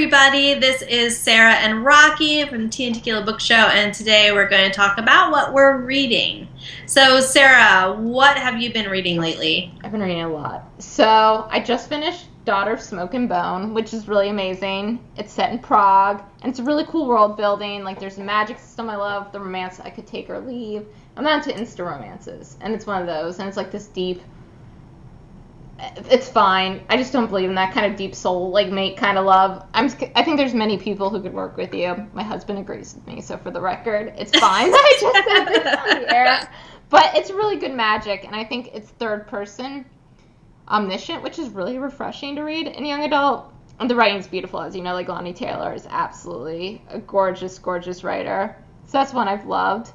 everybody. This is Sarah and Rocky from the Tea and Tequila Book Show, and today we're going to talk about what we're reading. So, Sarah, what have you been reading lately? I've been reading a lot. So, I just finished Daughter of Smoke and Bone, which is really amazing. It's set in Prague, and it's a really cool world building. Like, there's a magic system I love, the romance I could take or leave. I'm not into insta romances, and it's one of those, and it's like this deep... It's fine. I just don't believe in that kind of deep soul, like, mate kind of love. I think there's many people who could work with you. My husband agrees with me, so for the record, it's fine. I just said this on the air. But it's really good magic, and I think it's third person omniscient, which is really refreshing to read in young adult. And the writing's beautiful, as you know. Like, Lonnie Taylor is absolutely a gorgeous, gorgeous writer. So that's one I've loved.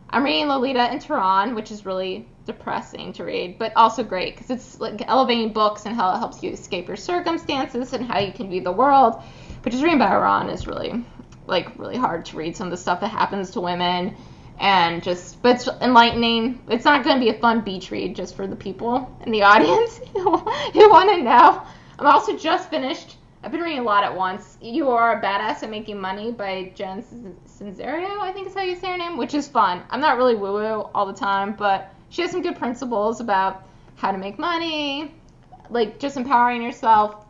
I'm reading Lolita in Tehran, which is really depressing to read, but also great because it's like elevating books and how it helps you escape your circumstances and how you can view the world. But just reading about Iran is really hard to read. Some of the stuff that happens to women, and but it's enlightening. It's not going to be a fun beach read just for the people in the audience who want to know. I'm also just finished. I've been reading a lot at once. You Are a Badass at Making Money by Jen Sincero, I think is how you say her name, which is fun. I'm not really woo-woo all the time, but she has some good principles about how to make money, like just empowering yourself.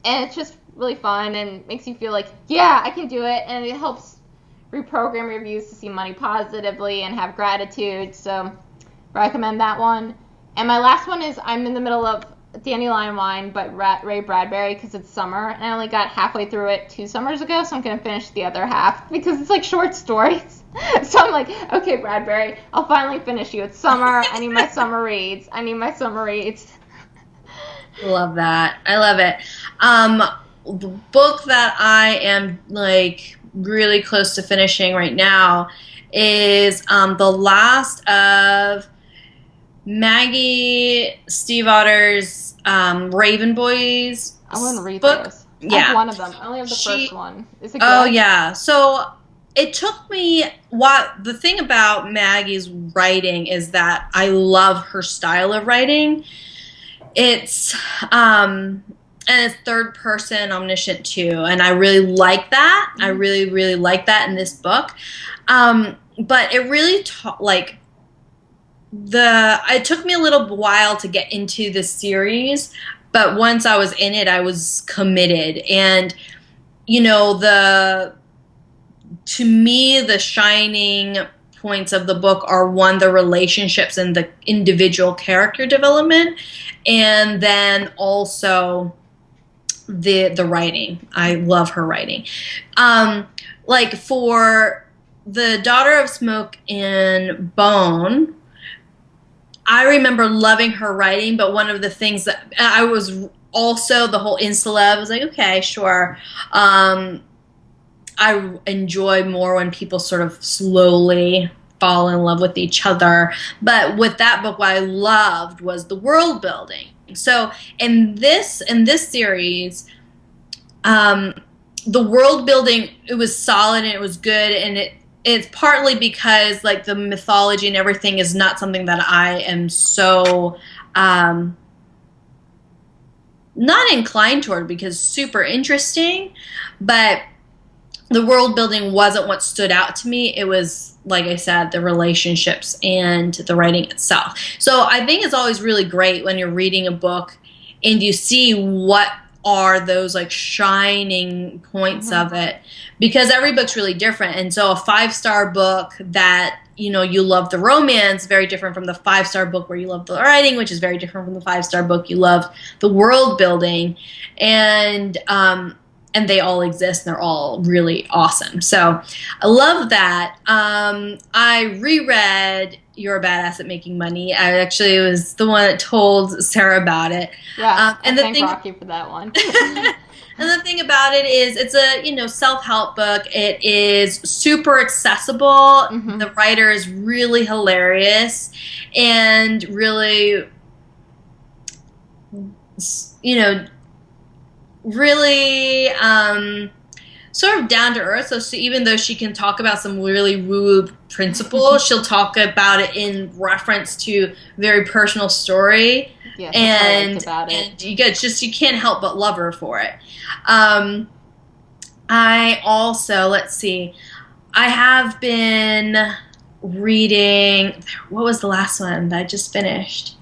And it's just really fun and makes you feel like, yeah, I can do it. And it helps reprogram your views to see money positively and have gratitude. So recommend that one. And my last one is I'm in the middle of Dandelion Wine by Ray Bradbury because it's summer. And I only got halfway through it 2 summers ago, so I'm going to finish the other half because it's like short stories. So I'm like, okay, Bradbury, I'll finally finish you. It's summer. I need my summer reads. Love that. I love it. The book that I am like really close to finishing right now is the last of Maggie Stiefvater's Raven Boys. I want to read book. Those. Yeah. I have one of them. I only have the first one. Is it good? Oh, yeah. So it took me... The thing about Maggie's writing is that I love her style of writing. It's... and it's third person omniscient too, and I really like that. I really, really like that in this book. But it really it took me a little while to get into this series, but once I was in it, I was committed. And you know, to me, the shining points of the book are, one, the relationships and the individual character development, and then also the writing. I love her writing. Like for the Daughter of Smoke and Bone, I remember loving her writing, but one of the things that I was also, the whole insta-love, I was like, okay, sure. I enjoy more when people sort of slowly fall in love with each other. But with that book, what I loved was the world building. So in this series, the world building, it was solid and it was good, and it's partly because like the mythology and everything is not something that I am so not inclined toward, because super interesting, but the world building wasn't what stood out to me. It was, like I said, the relationships and the writing itself. So I think it's always really great when you're reading a book and you see what are those like shining points of it, because every book's really different. And so a 5-star book that, you know, you love the romance, very different from the 5-star book where you love the writing, which is very different from the 5-star book you love the world building. And they all exist, and they're all really awesome. So I love that. I reread You're a Badass at Making Money. I actually was the one that told Sarah about it. Yeah, and thank Rocky for that one. And the thing about it is, it's a, you know, self-help book. It is super accessible. The writer is really hilarious and really, you know, really sort of down to earth. So even though she can talk about some really woo principles, she'll talk about it in reference to very personal story. Yeah, and you can't help but love her for it. I also, let's see, I have been reading, what was the last one that I just finished?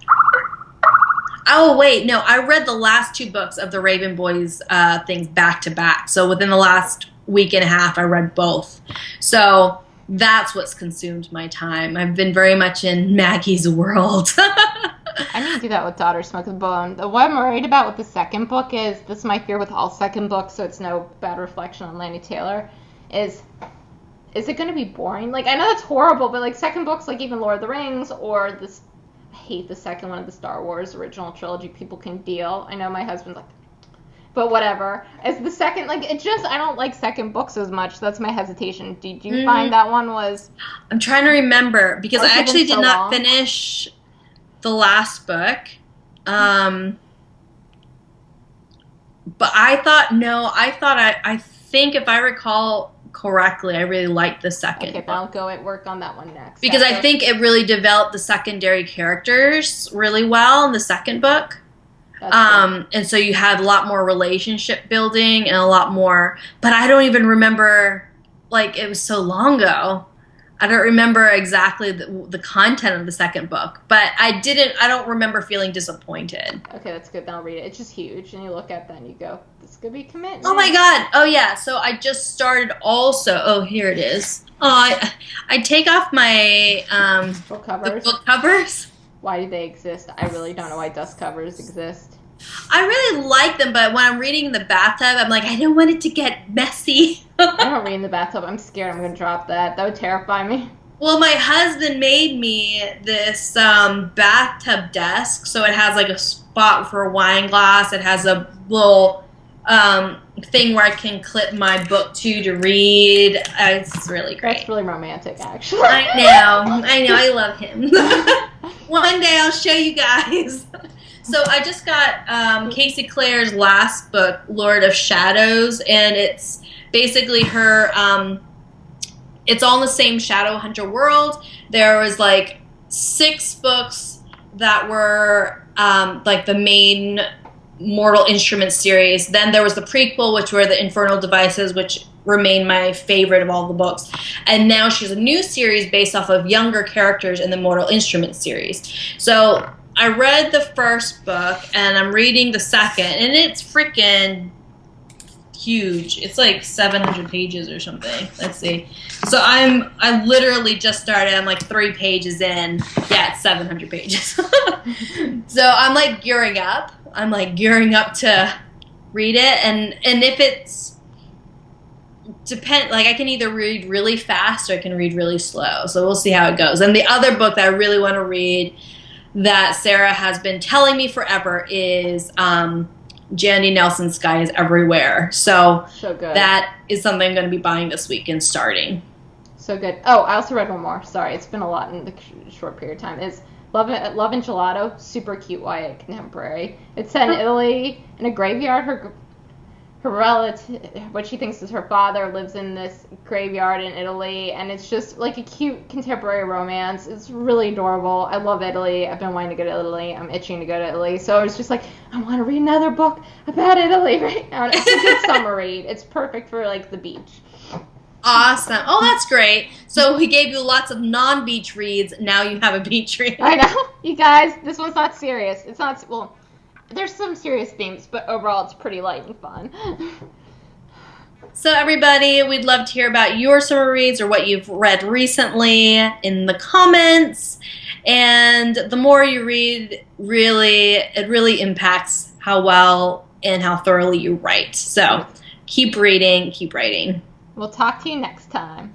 Oh, wait, no, I read the last two books of the Raven Boys things back to back. So within the last week and a half, I read both. So that's what's consumed my time. I've been very much in Maggie's world. I need to do that with Daughter Smoking Bone. The what I'm worried about with the second book is, this is my fear with all second books, so it's no bad reflection on Laini Taylor, is it going to be boring? Like, I know that's horrible, but, like, second books, like even Lord of the Rings or this, I hate the second one of the Star Wars original trilogy, people can deal. I know my husband's like, but whatever. As the second, like, it just, I don't like second books as much. That's my hesitation. Did you find that one was... I'm trying to remember, because I actually did not finish the last book. But I think if I recall correctly, I really liked the second book. I'll go and work on that one next. Because I think it really developed the secondary characters really well in the second book. And so you had a lot more relationship building and a lot more, but I don't even remember, like, it was so long ago. I don't remember exactly the content of the second book, but I don't remember feeling disappointed. Okay, that's good. Then I'll read it. It's just huge. And you look at that and you go, this could be commitment. Oh my God. Oh yeah. So I just started also. Oh, here it is. Oh, I take off my book covers. The book covers. Why do they exist? I really don't know why dust covers exist. I really like them, but when I'm reading in the bathtub, I'm like, I don't want it to get messy. I don't read in the bathtub. I'm scared I'm going to drop that. That would terrify me. Well, my husband made me this bathtub desk, so it has like a spot for a wine glass. It has a little thing where I can clip my book to read. It's really great. That's really romantic, actually. I know. I love him. One day I'll show you guys. So I just got Casey Clare's last book, Lord of Shadows, and it's basically her, it's all in the same Shadowhunter world. There was like 6 books that were like the main Mortal Instruments series. Then there was the prequel, which were the Infernal Devices, which remain my favorite of all the books. And now she's a new series based off of younger characters in the Mortal Instruments series. So I read the first book, and I'm reading the second, and it's freaking huge. It's like 700 pages or something. Let's see. So I literally just started. I'm like 3 pages in. Yeah, it's 700 pages. So I'm like gearing up. To read it, and if it's like I can either read really fast or I can read really slow. So we'll see how it goes. And the other book that I really want to read that Sarah has been telling me forever is Jandy Nelson's Sky is Everywhere. So good. That is something I'm going to be buying this week and starting. So good. Oh, I also read one more. Sorry, it's been a lot in the short period of time. Is Love and Gelato, super cute YA contemporary. It's set in Italy in a graveyard. Her relative, what she thinks is her father, lives in this graveyard in Italy, and it's just like a cute contemporary romance. It's really adorable. I love Italy. I've been wanting to go to Italy. I'm itching to go to Italy. So I was just like, I want to read another book about Italy right now. And it's a good summer read. It's perfect for like the beach. Awesome. Oh, that's great. So we gave you lots of non-beach reads. Now you have a beach read. I know. You guys, this one's not serious. It's not, well, there's some serious themes, but overall it's pretty light and fun. So everybody, we'd love to hear about your summer reads or what you've read recently in the comments. And the more you read, it really impacts how well and how thoroughly you write. So keep reading, keep writing. We'll talk to you next time.